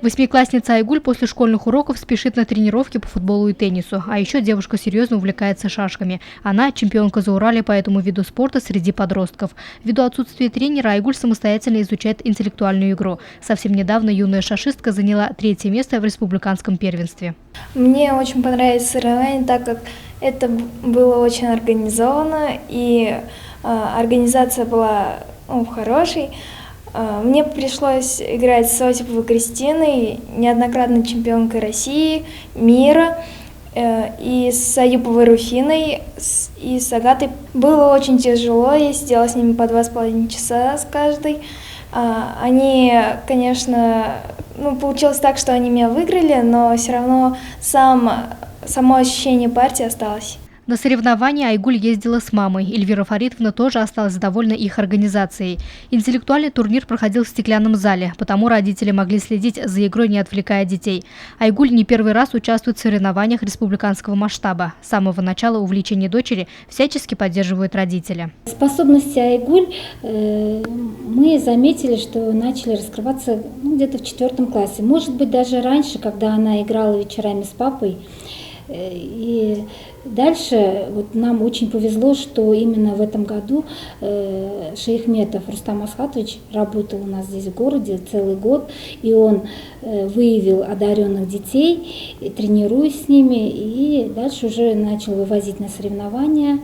Восьмиклассница Айгуль после школьных уроков спешит на тренировки по футболу и теннису. А еще девушка серьезно увлекается шашками. Она чемпионка Зауралья по этому виду спорта среди подростков. Ввиду отсутствия тренера Айгуль самостоятельно изучает интеллектуальную игру. Совсем недавно юная шашистка заняла 3-е место в республиканском первенстве. Мне очень понравились соревнования, так как это было очень организовано, и организация была хорошей. Мне пришлось играть с Осиповой Кристиной, неоднократной чемпионкой России, мира, и с Аюповой Руфиной, и с Агатой. Было очень тяжело, я сидела с ними по 2,5 часа с каждой. Они, конечно, получилось так, что они меня выиграли, но все равно само ощущение партии осталось. На соревнования Айгуль ездила с мамой. Эльвира Фаритовна тоже осталась довольна их организацией. Интеллектуальный турнир проходил в стеклянном зале, потому родители могли следить за игрой, не отвлекая детей. Айгуль не первый раз участвует в соревнованиях республиканского масштаба. С самого начала увлечение дочери всячески поддерживают родители. Способности Айгуль мы заметили, что начали раскрываться где-то в 4 классе. Может быть, даже раньше, когда она играла вечерами с папой. И дальше нам очень повезло, что именно в этом году Шейхметов Рустам Асхатович работал у нас здесь в городе целый год, и он выявил одаренных детей, тренируясь с ними, и дальше уже начал вывозить на соревнования,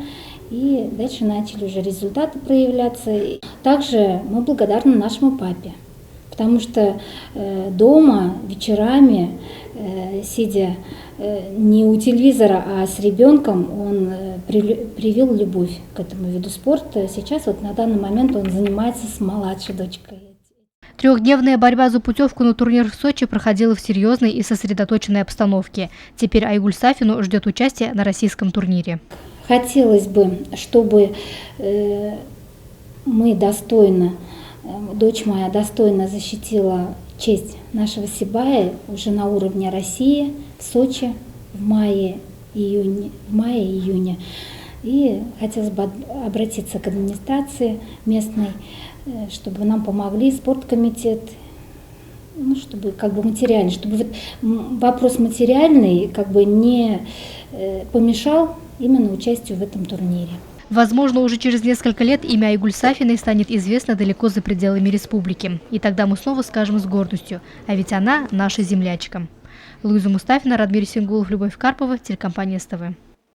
и дальше начали уже результаты проявляться. Также мы благодарны нашему папе, потому что дома вечерами, сидя не у телевизора, а с ребенком, он привил любовь к этому виду спорта. Сейчас на данный момент он занимается с младшей дочкой. 3-дневная борьба за путевку на турнир в Сочи проходила в серьезной и сосредоточенной обстановке. Теперь Айгуль Сафину ждет участие на российском турнире. Хотелось бы, чтобы мы достойно, дочь моя достойно защитила честь нашего Сибая уже на уровне России в Сочи в мае-июне. И хотелось бы обратиться к администрации местной, чтобы нам помогли, спорткомитет, чтобы материально, чтобы вопрос материальный не помешал именно участию в этом турнире. Возможно, уже через несколько лет имя Айгуль Сафиной станет известно далеко за пределами республики. И тогда мы снова скажем с гордостью: а ведь она наша землячка. Луиза Мустафина, Радмир Сингулов, Любовь Карпова, телекомпания СТВ.